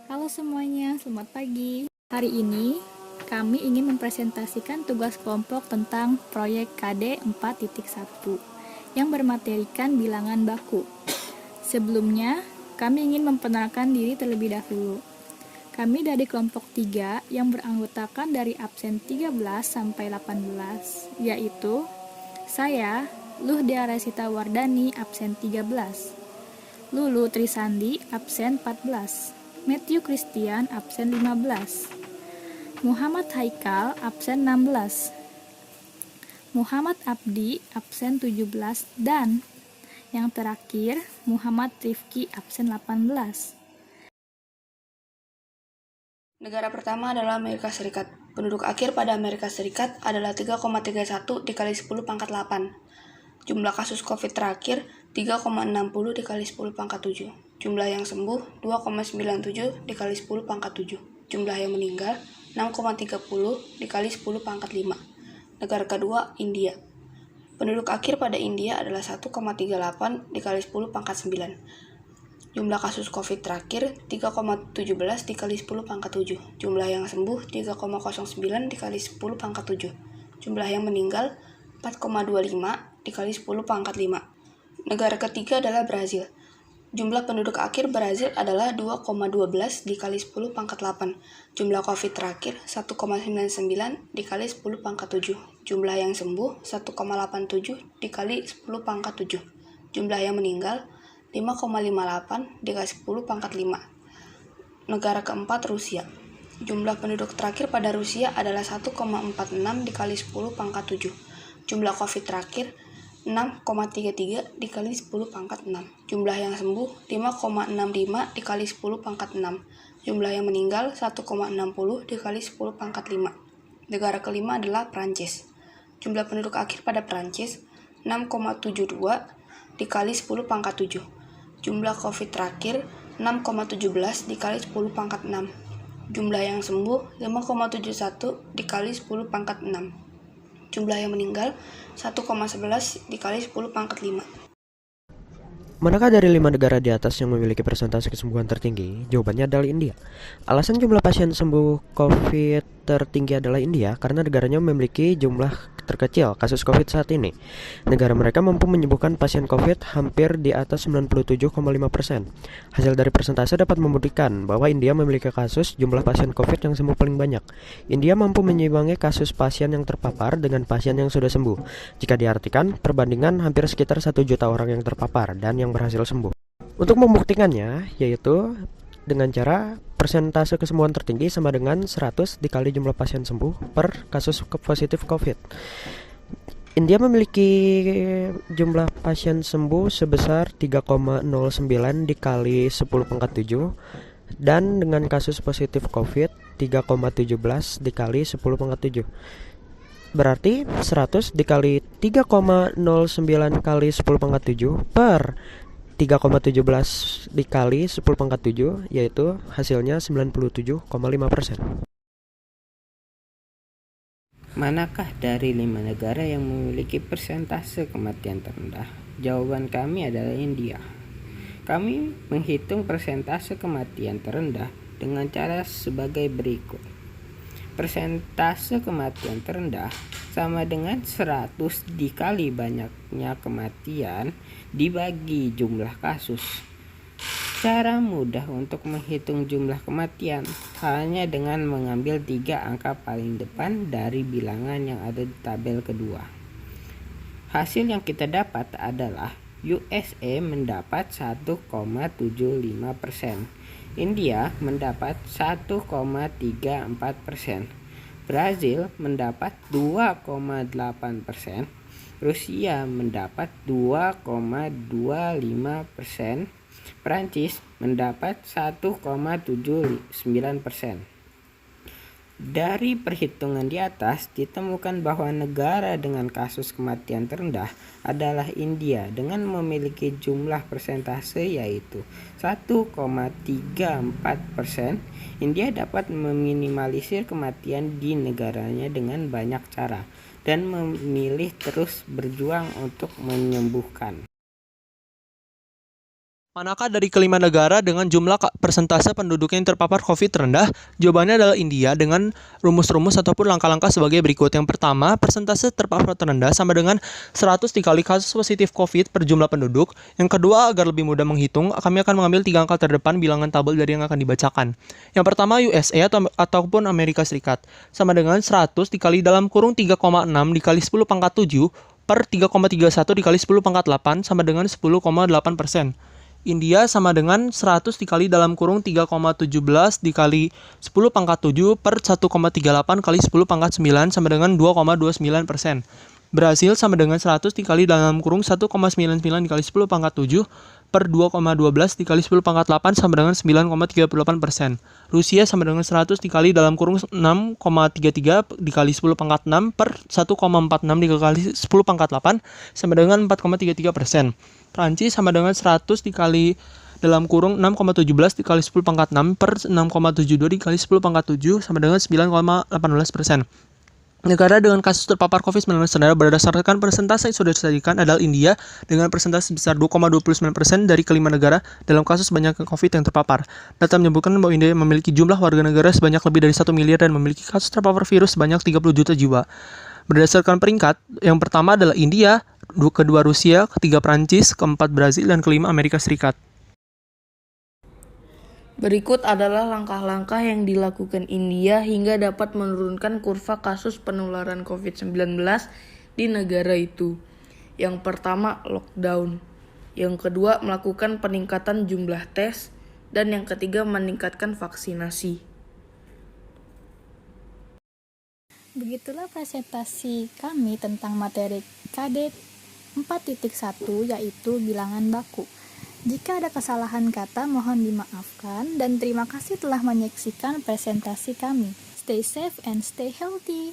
Halo semuanya, selamat pagi. Hari ini kami ingin mempresentasikan tugas kelompok tentang proyek KD 4.1 yang bermaterikan bilangan baku. Sebelumnya, kami ingin memperkenalkan diri terlebih dahulu. Kami dari kelompok 3 yang beranggotakan dari absen 13 sampai 18, yaitu saya, Luhdia Resita Wardani, absen 13, Lulu Trisandi, absen 14, Matthew Christian, absen 15, Muhammad Haikal, absen 16, Muhammad Abdi, absen 17, dan yang terakhir, Muhammad Rifki, absen 18. Negara pertama adalah Amerika Serikat. Penduduk akhir pada Amerika Serikat adalah 3,31 dikali 10 pangkat 8. Jumlah kasus COVID terakhir 3,60 dikali 10 pangkat 7. Jumlah yang sembuh 2,97 dikali 10 pangkat 7. Jumlah yang meninggal 6,30 dikali 10 pangkat 5. Negara kedua, India. Penduduk akhir pada India adalah 1,38 dikali 10 pangkat 9. Jumlah kasus COVID terakhir 3,17 dikali 10 pangkat 7. Jumlah yang sembuh 3,09 dikali 10 pangkat 7. Jumlah yang meninggal 4,25 dikali 10 pangkat 5. Negara ketiga adalah Brazil. Jumlah penduduk akhir Brazil adalah 2,12 dikali 10 pangkat 8. Jumlah COVID terakhir 1,99 dikali 10 pangkat 7. Jumlah yang sembuh 1,87 dikali 10 pangkat 7. Jumlah yang meninggal 5,58 dikali 10 pangkat 5. Negara keempat, Rusia. Jumlah penduduk terakhir pada Rusia adalah 1,46 dikali 10 pangkat 7. Jumlah COVID terakhir 6,33 dikali 10 pangkat 6. Jumlah yang sembuh 5,65 dikali 10 pangkat 6. Jumlah yang meninggal 1,60 dikali 10 pangkat 5. Negara kelima adalah Prancis. Jumlah penduduk akhir pada Prancis 6,72 dikali 10 pangkat 7. Jumlah COVID terakhir 6,17 dikali 10 pangkat 6. Jumlah yang sembuh 5,71 dikali 10 pangkat 6. Jumlah yang meninggal 1,11 dikali 10 pangkat 5. Manakah dari 5 negara di atas yang memiliki persentase kesembuhan tertinggi? Jawabannya adalah India. Alasan jumlah pasien sembuh COVID tertinggi adalah India karena negaranya memiliki jumlah terkecil kasus COVID saat ini. Negara mereka mampu menyembuhkan pasien COVID hampir di atas 97,5%. Hasil dari persentase dapat membuktikan bahwa India memiliki kasus jumlah pasien COVID yang sembuh paling banyak. India mampu menyimbangi kasus pasien yang terpapar dengan pasien yang sudah sembuh. Jika diartikan, perbandingan hampir sekitar 1 juta orang yang terpapar dan yang berhasil sembuh. Untuk membuktikannya, yaitu dengan cara persentase kesembuhan tertinggi sama dengan 100 dikali jumlah pasien sembuh per kasus positif COVID. India memiliki jumlah pasien sembuh sebesar 3,09 dikali 10 pangkat 7 dan dengan kasus positif COVID 3,17 dikali 10 pangkat 7. Berarti 100 dikali 3,09 kali 10 pangkat 7 per 3,17 dikali 10 pangkat 7, yaitu hasilnya 97,5%. Manakah dari 5 negara yang memiliki persentase kematian terendah? Jawaban kami adalah India. Kami menghitung persentase kematian terendah dengan cara sebagai berikut. Persentase kematian terendah sama dengan 100 dikali banyaknya kematian dibagi jumlah kasus. Cara mudah untuk menghitung jumlah kematian hanya dengan mengambil 3 angka paling depan dari bilangan yang ada di tabel kedua. Hasil yang kita dapat adalah USA mendapat 1,75%, India mendapat 1,34%, Brazil mendapat 2,8%, Rusia mendapat 2,25%, Prancis mendapat 1,79%. Dari perhitungan di atas ditemukan bahwa negara dengan kasus kematian terendah adalah India dengan memiliki jumlah persentase yaitu 1,34%. India dapat meminimalisir kematian di negaranya dengan banyak cara dan memilih terus berjuang untuk menyembuhkan. Manakah dari kelima negara dengan jumlah persentase penduduk yang terpapar COVID rendah? Jawabannya adalah India dengan rumus-rumus ataupun langkah-langkah sebagai berikut. Yang pertama, persentase terpapar terendah sama dengan 100 dikali kasus positif COVID per jumlah penduduk. Yang kedua, agar lebih mudah menghitung, kami akan mengambil 3 angka terdepan bilangan tabel dari yang akan dibacakan. Yang pertama, USA ataupun Amerika Serikat sama dengan 100 dikali dalam kurung 3,6 dikali 10 pangkat 7 per 3,31 dikali 10 pangkat 8 sama dengan 10,8%. India sama dengan 100 dikali dalam kurung 3,17 dikali 10 pangkat 7 per 1,38 kali 10 pangkat 9 sama dengan 2,29%. Brasil sama dengan 100 dikali dalam kurung 1,99 dikali 10 pangkat 7 per 2,12 dikali 10 pangkat 8 sama dengan 9,38%. Rusia sama dengan 100 dikali dalam kurung 6,33 dikali 10 pangkat 6 per 1,46 dikali 10 pangkat 8 sama dengan 4,33%. Prancis sama dengan 100 dikali dalam kurung 6,17 dikali 10 pangkat 6 per 6,72 dikali 10 pangkat 7 sama dengan 9,18%. Negara dengan kasus terpapar COVID-19 rendah berdasarkan persentase yang sudah disajikan adalah India dengan persentase sebesar 2,29% dari kelima negara dalam kasus banyak COVID yang terpapar. Data menyebutkan bahwa India memiliki jumlah warga negara sebanyak lebih dari 1 miliar dan memiliki kasus terpapar virus sebanyak 30 juta jiwa. Berdasarkan peringkat, yang pertama adalah India, kedua Rusia, ketiga Prancis, keempat Brazil, dan kelima Amerika Serikat. Berikut adalah langkah-langkah yang dilakukan India hingga dapat menurunkan kurva kasus penularan COVID-19 di negara itu. Yang pertama, lockdown. Yang kedua, melakukan peningkatan jumlah tes. Dan yang ketiga, meningkatkan vaksinasi. Begitulah presentasi kami tentang materi KD 4.1 yaitu bilangan baku. Jika ada kesalahan kata mohon dimaafkan dan terima kasih telah menyaksikan presentasi kami. Stay safe and stay healthy.